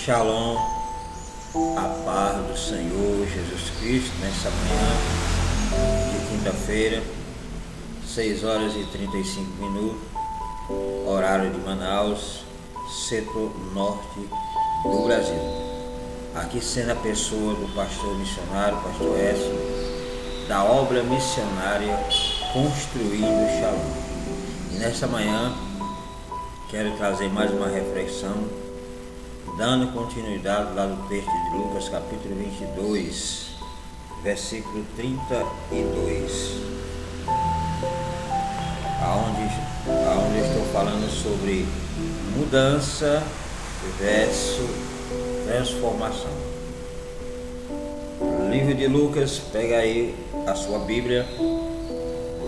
Shalom, a paz do Senhor Jesus Cristo, nessa manhã de quinta-feira, 6h35, horário de Manaus, setor norte do Brasil. Aqui sendo a pessoa do pastor missionário, pastor Edson, da obra missionária Construindo Shalom. E nessa manhã quero trazer mais uma reflexão, dando continuidade lá do texto de Lucas, capítulo 22, versículo 32, aonde eu estou falando sobre mudança versus transformação. Livro de Lucas, pega aí a sua Bíblia,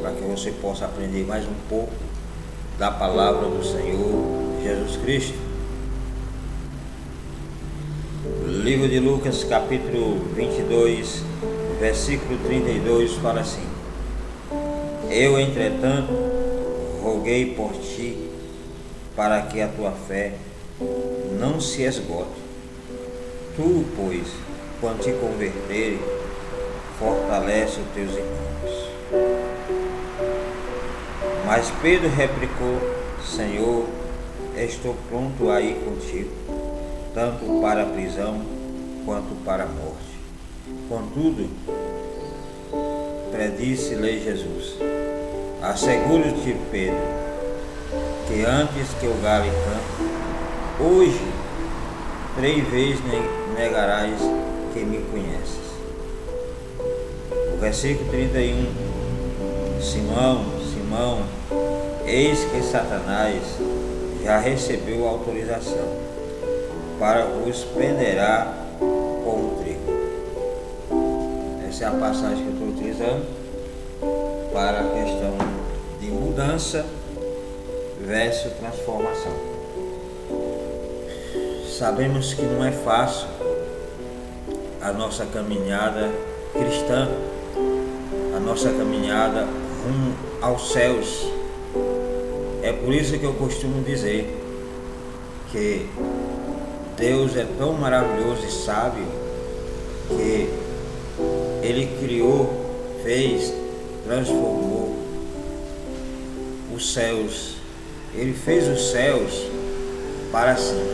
para que você possa aprender mais um pouco da palavra do Senhor Jesus Cristo. Livro de Lucas, capítulo 22, versículo 32, fala assim: Eu, entretanto, roguei por ti, para que a tua fé não se esgote. Tu, pois, quando te converteres, fortalece os teus irmãos. Mas Pedro replicou: Senhor, estou pronto a ir contigo, tanto para a prisão quanto para a morte. Contudo, predisse-lhe Jesus: Asseguro-te, Pedro, que antes que o galo cante, hoje 3 vezes negarás que me conheces. O versículo 31: Simão, Simão, eis que Satanás já recebeu autorização para vos peneirar como trigo. Essa é a passagem que eu estou utilizando para a questão de mudança versus transformação. Sabemos que não é fácil a nossa caminhada cristã, a nossa caminhada rumo aos céus. É por isso que eu costumo dizer que Deus é tão maravilhoso e sábio que Ele criou, fez, transformou os céus. Ele fez os céus para cima,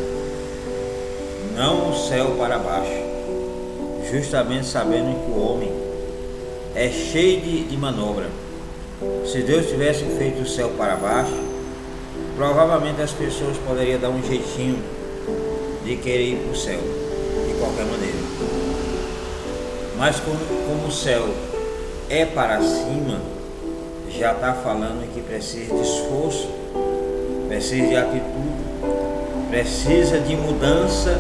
não o céu para baixo, justamente sabendo que o homem é cheio de manobra. Se Deus tivesse feito o céu para baixo, provavelmente as pessoas poderiam dar um jeitinho de querer ir para o céu, de qualquer maneira. Mas como o céu é para cima, já está falando que precisa de esforço, precisa de atitude, precisa de mudança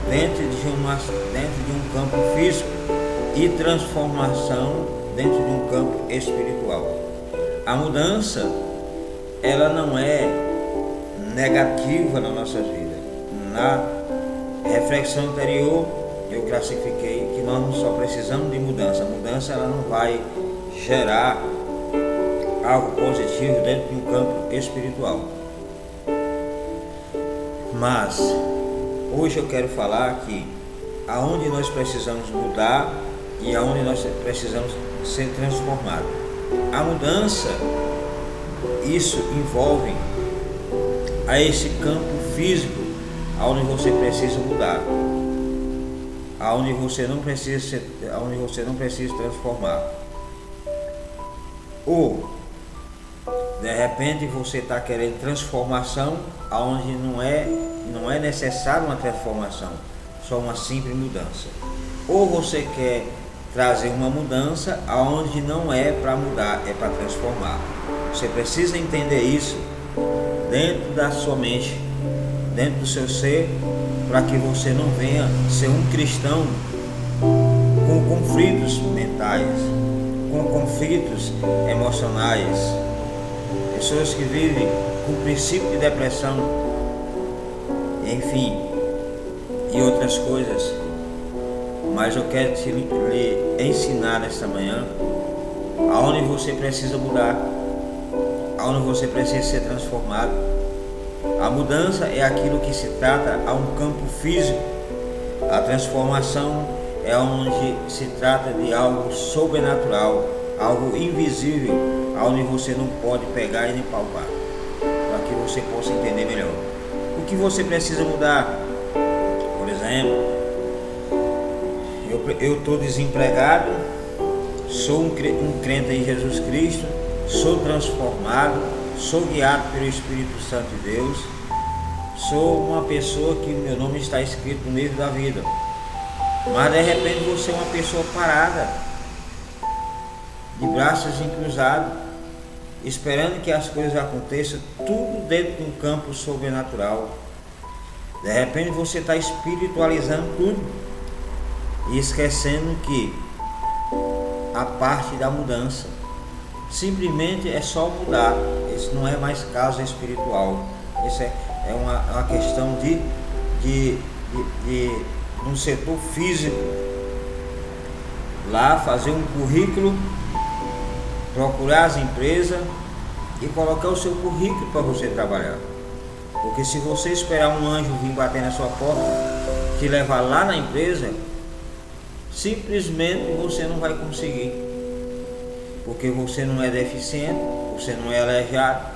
dentro de um campo físico e transformação dentro de um campo espiritual. A mudança, ela não é negativa na nossa vida. Na reflexão anterior, eu classifiquei que nós não só precisamos de mudança. A mudança, ela não vai gerar algo positivo dentro de um campo espiritual. Mas hoje eu quero aqui que aonde nós precisamos mudar e aonde nós precisamos ser transformados. A mudança, isso envolve a esse campo físico aonde você precisa mudar, aonde você não precisa transformar. Ou de repente você está querendo transformação aonde não é necessário uma transformação, só uma simples mudança. Ou você quer trazer uma mudança aonde não é para mudar, é para transformar. Você precisa entender isso dentro da sua mente, dentro do seu ser, para que você não venha ser um cristão com conflitos mentais, com conflitos emocionais, pessoas que vivem com princípio de depressão, enfim, e outras coisas. Mas eu quero lhe ensinar nesta manhã aonde você precisa mudar, aonde você precisa ser transformado. A mudança é aquilo que se trata a um campo físico. A transformação é onde se trata de algo sobrenatural, algo invisível, onde você não pode pegar e nem palpar, para que você possa entender melhor. O que você precisa mudar? Por exemplo, eu estou desempregado, sou um crente em Jesus Cristo, sou transformado, sou guiado pelo Espírito Santo de Deus, sou uma pessoa que meu nome está escrito no livro da vida, mas de repente você é uma pessoa parada, de braços cruzados, esperando que as coisas aconteçam, tudo dentro de um campo sobrenatural. De repente você está espiritualizando tudo e esquecendo que a parte da mudança simplesmente é só mudar. Isso não é mais caso espiritual. Isso é uma questão de no setor físico, lá fazer um currículo, procurar as empresas e colocar o seu currículo para você trabalhar. Porque se você esperar um anjo vir bater na sua porta, te levar lá na empresa, simplesmente você não vai conseguir, porque você não é deficiente, você não é aleijado,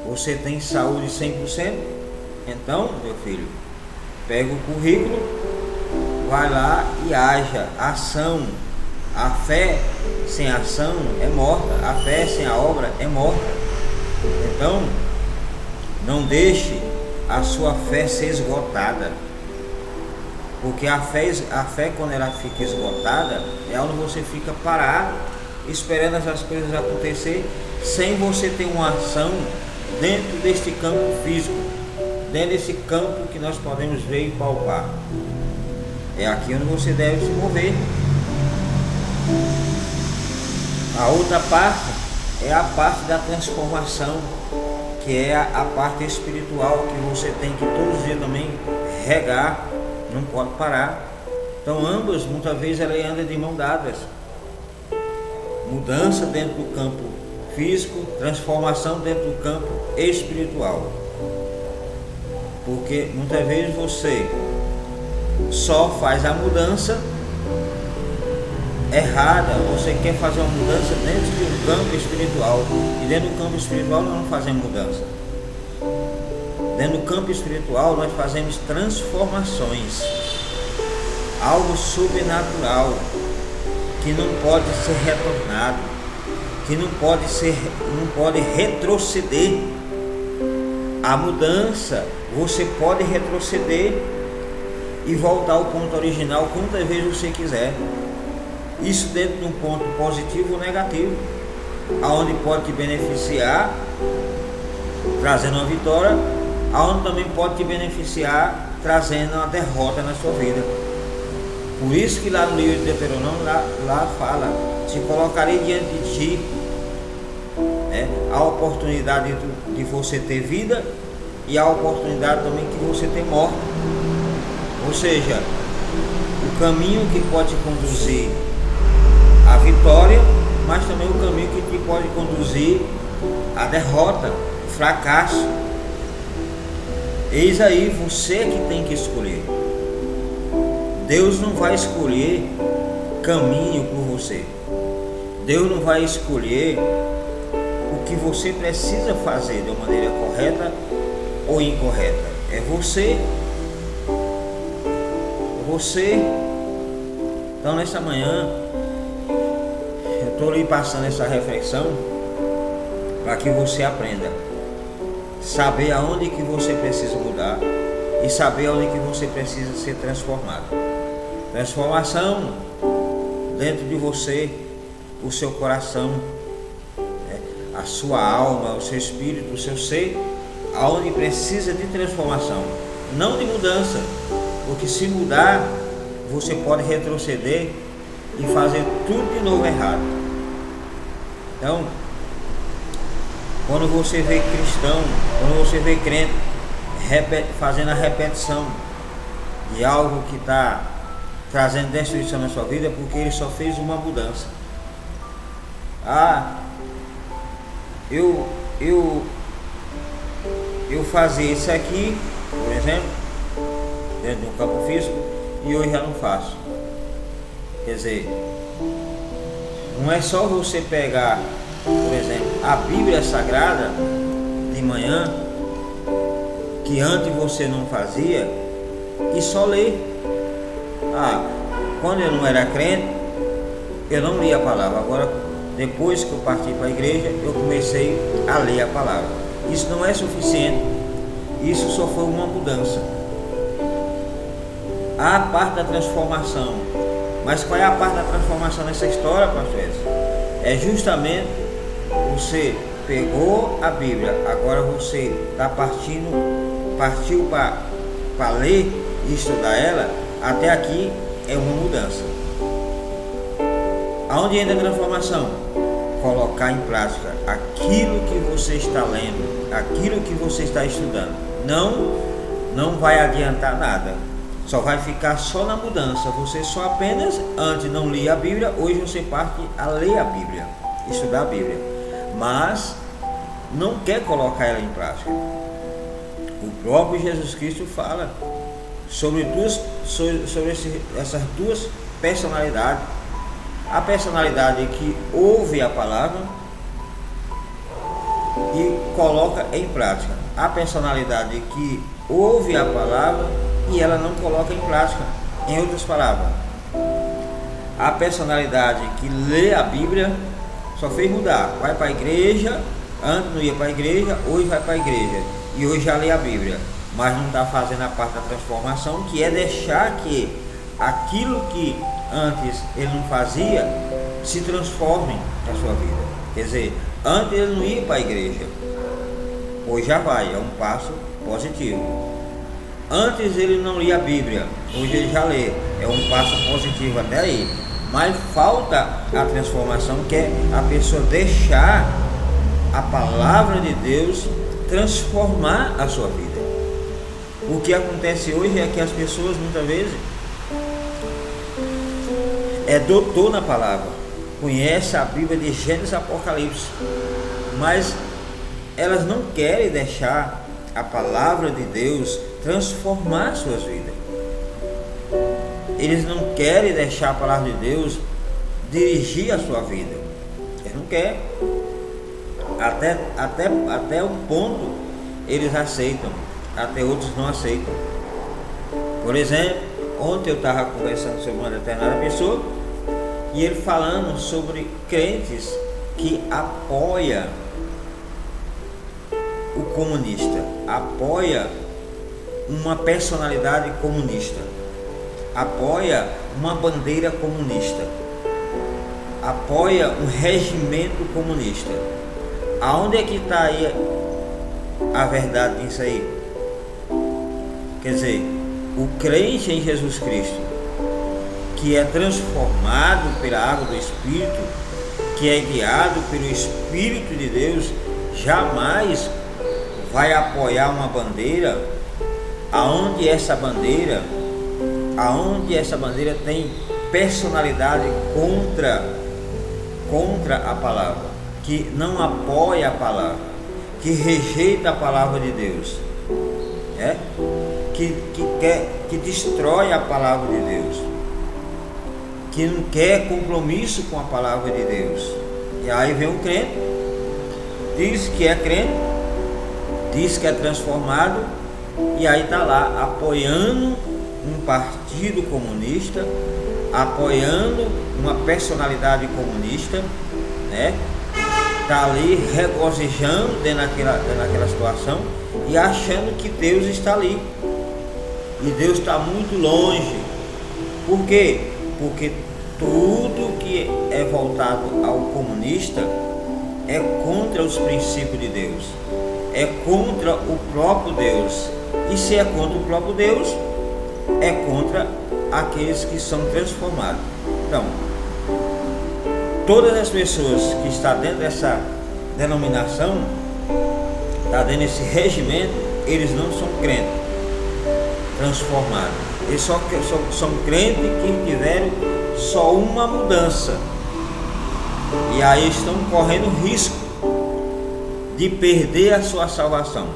você tem saúde 100%. Então, meu filho, pega o currículo, vai lá e haja ação. A fé sem ação é morta, a fé sem a obra é morta. Então, não deixe a sua fé ser esgotada, porque a fé quando ela fica esgotada é onde você fica parado, esperando essas coisas acontecer, sem você ter uma ação dentro deste campo físico, dentro desse campo que nós podemos ver e palpar. É aqui onde você deve se mover. A outra parte é a parte da transformação, que é a parte espiritual, que você tem que todos os dias também regar, não pode parar. Então ambas, muitas vezes, elas andam de mão dadas. Mudança dentro do campo físico, transformação dentro do campo espiritual. Porque muitas vezes você só faz a mudança errada, você quer fazer uma mudança dentro de um campo espiritual, e dentro do campo espiritual nós não fazemos mudança. Dentro do campo espiritual nós fazemos transformações, algo sobrenatural que não pode ser retornado, que não pode retroceder. A mudança, você pode retroceder e voltar ao ponto original quantas vezes você quiser. Isso dentro de um ponto positivo ou negativo, aonde pode te beneficiar, trazendo uma vitória, aonde também pode te beneficiar, trazendo uma derrota na sua vida. Por isso que lá no livro de Deuteronômio, lá fala: te colocarei diante de ti, a oportunidade de você ter vida e a oportunidade também que você ter morte. Ou seja, o caminho que pode conduzir à vitória, mas também o caminho que te pode conduzir à derrota, fracasso. Eis aí, você que tem que escolher. Deus não vai escolher caminho por você. Deus não vai escolher o que você precisa fazer de uma maneira correta ou incorreta. É você. Então, nessa manhã, eu estou lhe passando essa reflexão para que você aprenda. Saber aonde que você precisa mudar e saber aonde que você precisa ser transformado. Transformação dentro de você, o seu coração, a sua alma, o seu espírito, o seu ser, aonde precisa de transformação, não de mudança, porque se mudar, você pode retroceder e fazer tudo de novo errado. Então, quando você vê cristão, quando você vê crente fazendo a repetição de algo que está trazendo destruição na sua vida, porque ele só fez uma mudança. Eu eu fazia isso aqui, por exemplo, dentro de um campo físico, e hoje já não faço. Quer dizer, não é só você pegar, por exemplo, a Bíblia Sagrada de manhã, que antes você não fazia, e só ler. Quando eu não era crente, eu não lia a palavra. Agora, depois que eu parti para a igreja, eu comecei a ler a palavra. Isso não é suficiente. Isso só foi uma mudança. Há a parte da transformação. Mas qual é a parte da transformação nessa história, pastor Edson? É justamente você pegou a Bíblia, agora você está partiu para ler e estudar ela. Até aqui é uma mudança. Aonde entra a transformação? Colocar em prática aquilo que você está lendo, aquilo que você está estudando. Não vai adiantar nada. Só vai ficar só na mudança. Você só apenas antes não lia a Bíblia, hoje você parte a ler a Bíblia, estudar a Bíblia, mas não quer colocar ela em prática. O próprio Jesus Cristo fala sobre essas duas personalidades. A personalidade que ouve a palavra e coloca em prática. A personalidade que ouve a palavra e ela não coloca em prática. Em outras palavras, a personalidade que lê a Bíblia só fez mudar. Vai para a igreja, antes não ia para a igreja, hoje vai para a igreja. E hoje já lê a Bíblia, mas não está fazendo a parte da transformação, que é deixar que aquilo que antes ele não fazia se transforme na sua vida. Quer dizer, antes ele não ia para a igreja, hoje já vai, é um passo positivo. Antes ele não lia a Bíblia, hoje ele já lê, é um passo positivo até aí. Mas falta a transformação, que é a pessoa deixar a palavra de Deus transformar a sua vida. O que acontece hoje é que as pessoas muitas vezes é doutor na palavra, conhece a Bíblia de Gênesis a Apocalipse, mas elas não querem deixar a palavra de Deus transformar suas vidas. Eles não querem deixar a palavra de Deus dirigir a sua vida. Eles não querem. Até um ponto eles aceitam, até outros não aceitam. Por exemplo, ontem eu estava conversando sobre uma determinada pessoa e ele falando sobre crentes que apoia o comunista, apoia uma personalidade comunista, apoia uma bandeira comunista, apoia um regimento comunista. Aonde é que está aí a verdade disso aí? Quer dizer, o crente em Jesus Cristo, que é transformado pela água do Espírito, que é guiado pelo Espírito de Deus, jamais vai apoiar uma bandeira aonde essa bandeira tem personalidade contra a palavra, que não apoia a palavra, que rejeita a palavra de Deus, que destrói a palavra de Deus, que não quer compromisso com a palavra de Deus. E aí vem um crente, diz que é crente, diz que é transformado, e aí está lá apoiando um partido comunista, apoiando uma personalidade comunista, está ali regozijando dentro daquela situação e achando que Deus está ali, e Deus está muito longe. Por quê? Porque tudo que é voltado ao comunista é contra os princípios de Deus, é contra o próprio Deus. E se é contra o próprio Deus, é contra aqueles que são transformados. Então, todas as pessoas que estão dentro dessa denominação, está dentro desse regimento, eles não são crentes transformados. Eles só são crentes que tiveram só uma mudança. E aí estão correndo risco de perder a sua salvação.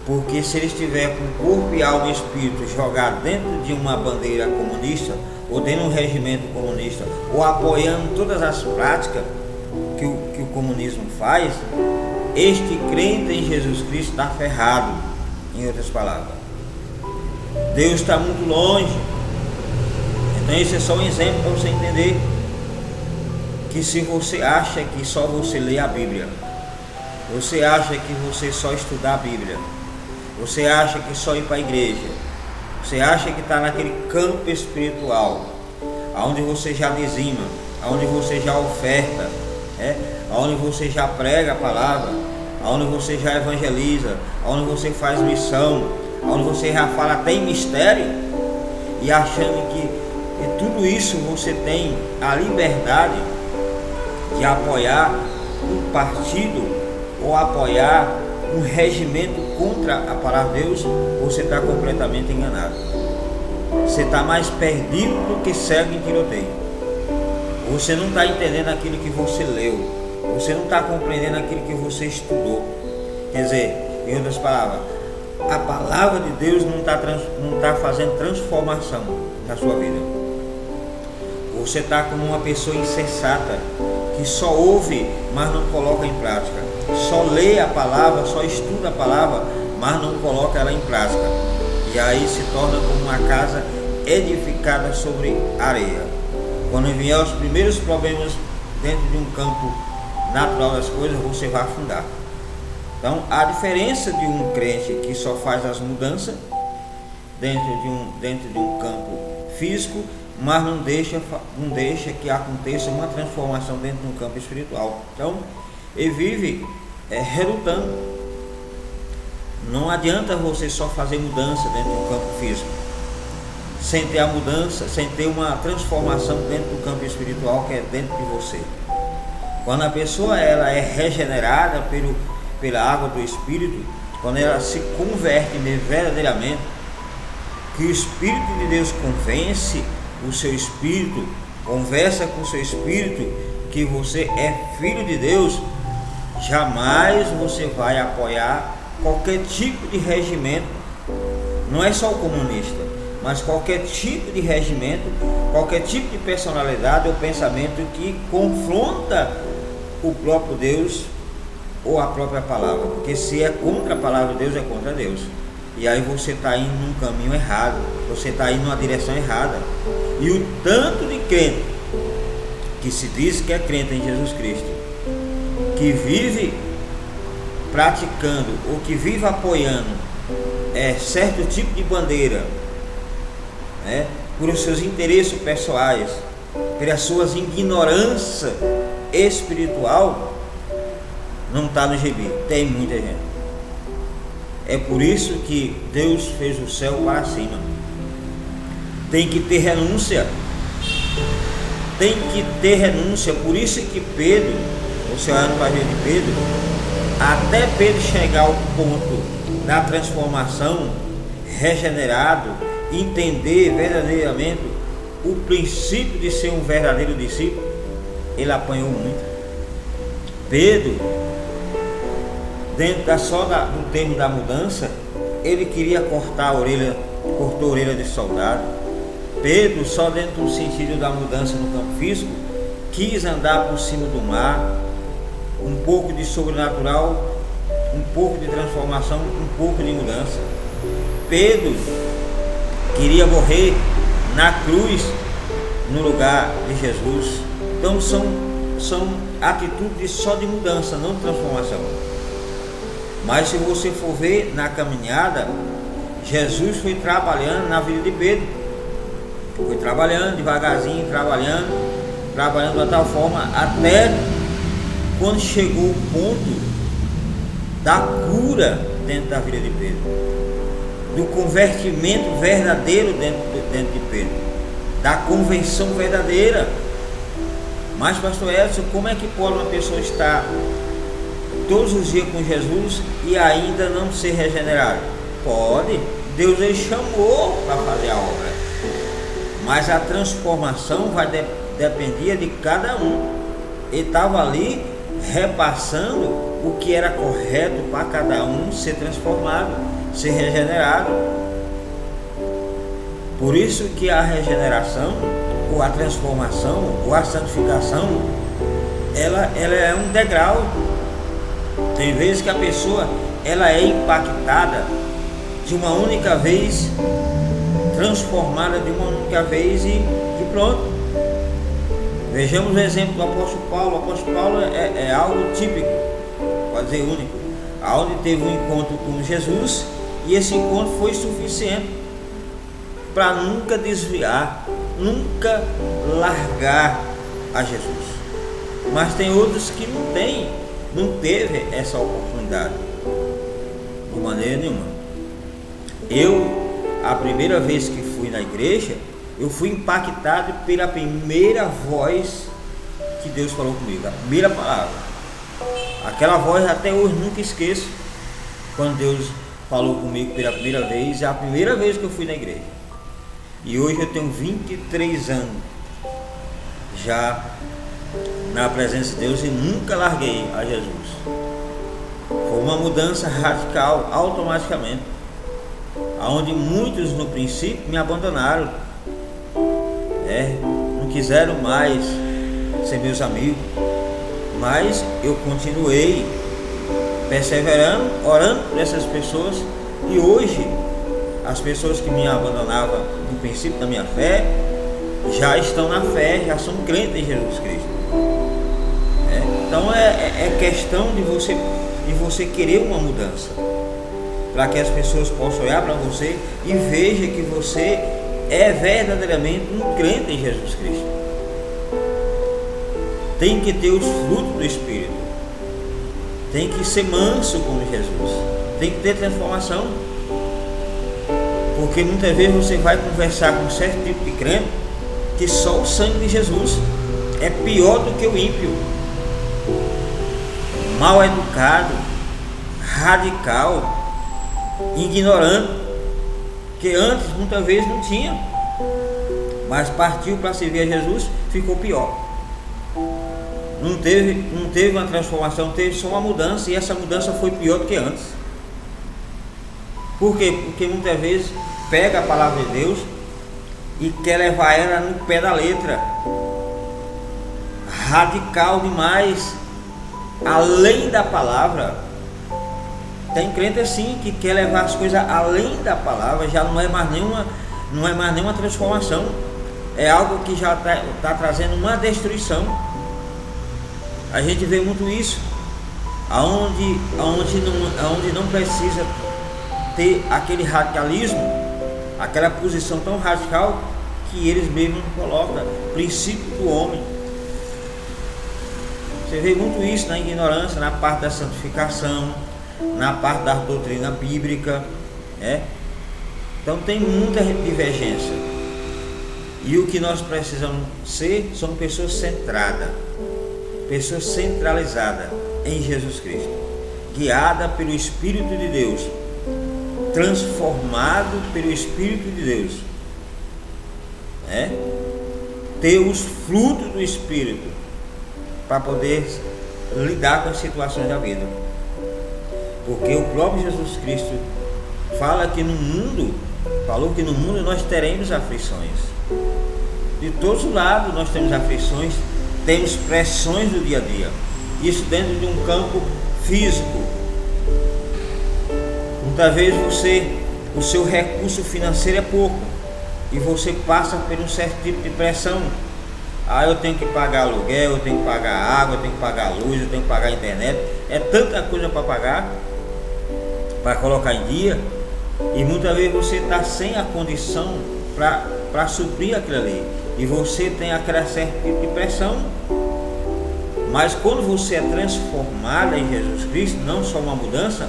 Porque se ele estiver com corpo e alma e espírito jogado dentro de uma bandeira comunista, ou dentro de um regimento comunista, ou apoiando todas as práticas que o comunismo faz, este crente em Jesus Cristo está ferrado. Em outras palavras, Deus está muito longe. Então esse é só um exemplo para você entender que se você acha que só você lê a Bíblia, você acha que você só estudar a Bíblia, você acha que só ir para a igreja, você acha que está naquele campo espiritual, onde você já dizima, onde você já oferta, onde você já prega a palavra, onde você já evangeliza, onde você faz missão, onde você já fala até em mistério, e achando que tudo isso você tem a liberdade de apoiar um partido ou apoiar um regimento contra a palavra de Deus, você está completamente enganado. Você está mais perdido do que cego em tiroteio. Você não está entendendo aquilo que você leu, você não está compreendendo aquilo que você estudou. Quer dizer, em outras palavras, a palavra de Deus não está fazendo transformação na sua vida. Você está como uma pessoa insensata, que só ouve, mas não coloca em prática, só lê a palavra, só estuda a palavra, mas não coloca ela em prática, e aí se torna como uma casa edificada sobre areia. Quando vier os primeiros problemas dentro de um campo natural das coisas, você vai afundar. Então a diferença de um crente que só faz as mudanças dentro de um campo físico, mas não deixa que aconteça uma transformação dentro de um campo espiritual. Então ele vive relutando. Não adianta você só fazer mudança dentro do campo físico sem ter a mudança, sem ter uma transformação dentro do campo espiritual, que é dentro de você. Quando a pessoa ela é regenerada pela água do Espírito, quando ela se converte verdadeiramente, que o Espírito de Deus convence o seu espírito, conversa com o seu espírito que você é filho de Deus, jamais você vai apoiar qualquer tipo de regimento. Não é só o comunista, mas qualquer tipo de regimento, qualquer tipo de personalidade ou pensamento que confronta o próprio Deus ou a própria palavra. Porque se é contra a palavra de Deus, é contra Deus. E aí você está indo num caminho errado, você está indo numa direção errada. E o tanto de crente que se diz que é crente em Jesus Cristo, que vive praticando ou que vive apoiando certo tipo de bandeira, por os seus interesses pessoais, pelas suas ignorâncias espiritual, não está no gibi. Tem muita gente. É por isso que Deus fez o céu para cima. Tem que ter renúncia. Tem que ter renúncia. Por isso que Pedro, você olhando para a vida de Pedro, até Pedro chegar ao ponto da transformação, regenerado, entender verdadeiramente o princípio de ser um verdadeiro discípulo, ele apanhou muito. Pedro, dentro do termo da mudança, ele queria cortar a orelha, cortou a orelha de soldado. Pedro, só dentro do sentido da mudança no campo físico, quis andar por cima do mar, um pouco de sobrenatural, um pouco de transformação, um pouco de mudança. Pedro queria morrer na cruz no lugar de Jesus. Então são atitudes só de mudança, não de transformação. Mas se você for ver na caminhada, Jesus foi trabalhando na vida de Pedro. Foi trabalhando devagarzinho, trabalhando de tal forma, até quando chegou o ponto da cura dentro da vida de Pedro, do convertimento verdadeiro dentro de Pedro, da convenção verdadeira. Mas, pastor Edson, como é que pode uma pessoa estar todos os dias com Jesus e ainda não ser regenerado? Pode, Deus ele chamou para fazer a obra, mas a transformação vai depender de cada um. Ele estava ali repassando o que era correto para cada um ser transformado, ser regenerado. Por isso que a regeneração, ou a transformação, ou a santificação, ela é um degrau. Tem vezes que a pessoa ela é impactada de uma única vez, transformada de uma única vez e pronto. Vejamos o exemplo do apóstolo Paulo. O apóstolo Paulo é algo típico, pode dizer único, aonde teve um encontro com Jesus, e esse encontro foi suficiente para nunca desviar, nunca largar a Jesus. Mas tem outros que não teve essa oportunidade de maneira nenhuma. A primeira vez que fui na igreja, eu fui impactado pela primeira voz que Deus falou comigo, a primeira palavra. Aquela voz até hoje nunca esqueço, quando Deus falou comigo pela primeira vez. É a primeira vez que eu fui na igreja. E hoje eu tenho 23 anos já na presença de Deus e nunca larguei a Jesus. Foi uma mudança radical automaticamente, onde muitos no princípio me abandonaram, não quiseram mais ser meus amigos, mas eu continuei perseverando, orando por essas pessoas, e hoje as pessoas que me abandonavam no princípio da minha fé já estão na fé, já são crentes em Jesus Cristo. Então é questão de você querer uma mudança, para que as pessoas possam olhar para você e vejam que você é verdadeiramente um crente em Jesus Cristo. Tem que ter os frutos do Espírito, tem que ser manso como Jesus, tem que ter transformação, porque muitas vezes você vai conversar com um certo tipo de crente que só o sangue de Jesus é pior do que o ímpio, mal educado, radical, ignorante, que antes muitas vezes não tinha, mas partiu para servir a Jesus, ficou pior. Não teve uma transformação, teve só uma mudança, e essa mudança foi pior do que antes. Por quê? Porque muitas vezes pega a palavra de Deus e quer levar ela no pé da letra, radical demais, além da palavra. Tem crente assim que quer levar as coisas além da palavra, já não é mais nenhuma transformação, é algo que já está trazendo uma destruição. A gente vê muito isso, aonde não precisa ter aquele radicalismo, aquela posição tão radical que eles mesmos colocam, princípio do homem. Você vê muito isso na ignorância, na parte da santificação, na parte da doutrina bíblica, Então tem muita divergência, e o que nós precisamos ser são pessoas centradas, pessoas centralizadas em Jesus Cristo, guiada pelo Espírito de Deus, transformado pelo Espírito de Deus, ter os frutos do Espírito para poder lidar com as situações da vida. Porque o próprio Jesus Cristo falou que no mundo nós teremos aflições. De todos os lados nós temos aflições, temos pressões do dia a dia. Isso dentro de um campo físico. Muitas vezes o seu recurso financeiro é pouco, e você passa por um certo tipo de pressão. Eu tenho que pagar aluguel, eu tenho que pagar água, eu tenho que pagar luz, eu tenho que pagar internet. É tanta coisa para pagar, para colocar em dia, e muitas vezes você está sem a condição para suprir aquilo ali, e você tem aquela certa tipo de pressão. Mas quando você é transformado em Jesus Cristo, não só uma mudança,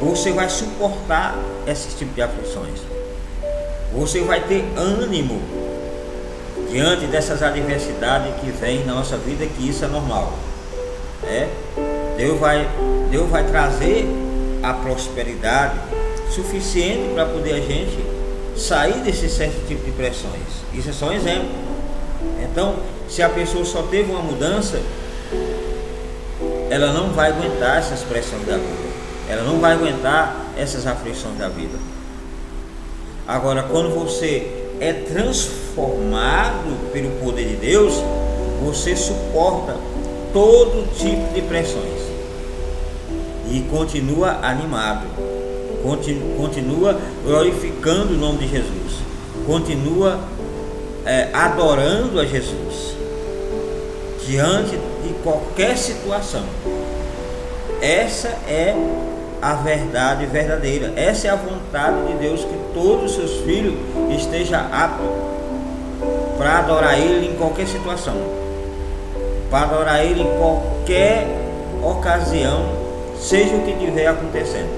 você vai suportar esse tipo de aflições, você vai ter ânimo diante dessas adversidades que vem na nossa vida, que isso é normal. Deus vai trazer a prosperidade suficiente para poder a gente sair desse certo tipo de pressões. Isso é só um exemplo. Então, se a pessoa só teve uma mudança, ela não vai aguentar essas pressões da vida, ela não vai aguentar essas aflições da vida. Agora, quando você é transformado pelo poder de Deus, você suporta todo tipo de pressões e continua animado, continua glorificando o nome de Jesus, continua adorando a Jesus diante de qualquer situação. Essa é a verdade verdadeira, essa é a vontade de Deus, que todos os seus filhos estejam aptos para adorar Ele em qualquer situação, para adorar Ele em qualquer ocasião, seja o que estiver acontecendo,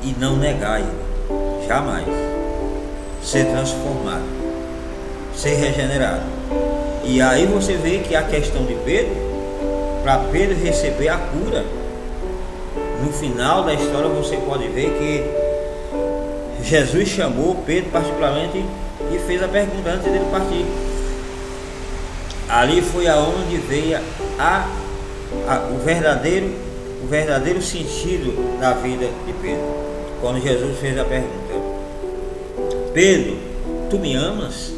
e não negar Ele, jamais. Ser transformado, ser regenerado. E aí você vê que a questão de Pedro, para Pedro receber a cura, no final da história você pode ver que Jesus chamou Pedro particularmente e fez a pergunta antes dele partir. Ali foi aonde veio o verdadeiro sentido da vida de Pedro, quando Jesus fez a pergunta: Pedro, tu me amas?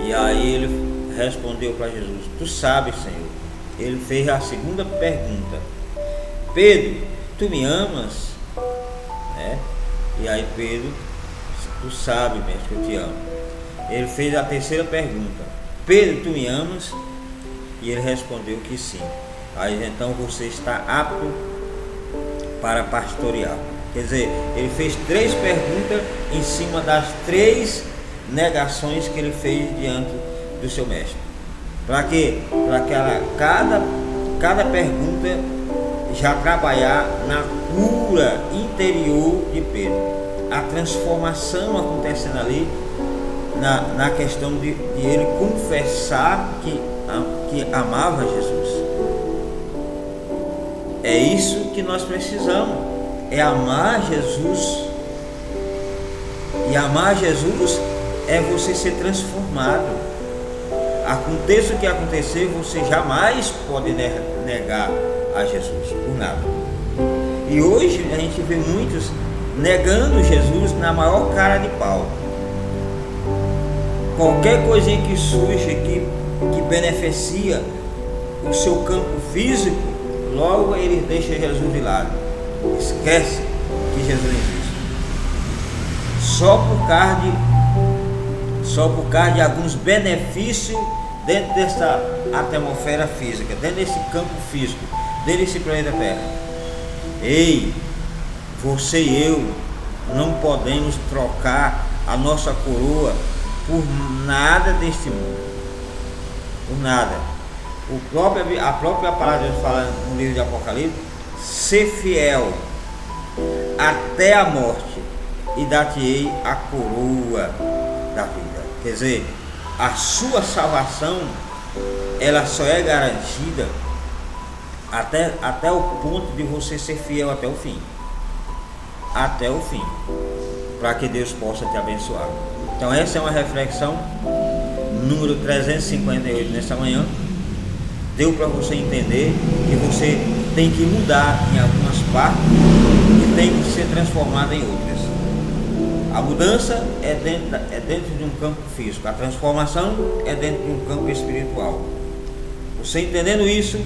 E aí ele respondeu para Jesus: tu sabes, Senhor. Ele fez a segunda pergunta: Pedro, tu me amas? E aí Pedro: tu sabes, mestre, que eu te amo. Ele fez a terceira pergunta: Pedro, tu me amas? E ele respondeu que sim. Aí então você está apto para pastorear. Quer dizer, ele fez 3 perguntas em cima das 3 negações que ele fez diante do seu mestre. Para quê? Para que cada pergunta já trabalhar na cura interior de Pedro, a transformação acontecendo ali na questão de ele confessar que amava Jesus. É isso que nós precisamos, é amar Jesus. E amar Jesus é você ser transformado. Aconteça o que acontecer, você jamais pode negar a Jesus, por nada. E hoje a gente vê muitos negando Jesus na maior cara de pau. Qualquer coisinha que surge, que beneficia o seu campo físico, logo ele deixa Jesus de lado, esquece que Jesus existe. Só por causa de alguns benefícios dentro dessa atmosfera física, dentro desse campo físico, dentro desse planeta Terra. Ei, você e eu não podemos trocar a nossa coroa por nada deste mundo, por nada. A própria palavra de Deus fala no livro de Apocalipse: ser fiel até a morte e dar-te-ei a coroa da vida. Quer dizer, a sua salvação, ela só é garantida até o ponto de você ser fiel até o fim, para que Deus possa te abençoar. Então essa é uma reflexão número 358 nessa manhã. Deu para você entender que você tem que mudar em algumas partes e tem que ser transformado em outras. A mudança é dentro de um campo físico, a transformação é dentro de um campo espiritual. Você entendendo isso,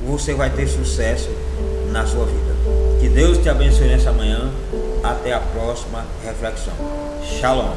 você vai ter sucesso na sua vida. Que Deus te abençoe nessa manhã. Até a próxima reflexão. Shalom.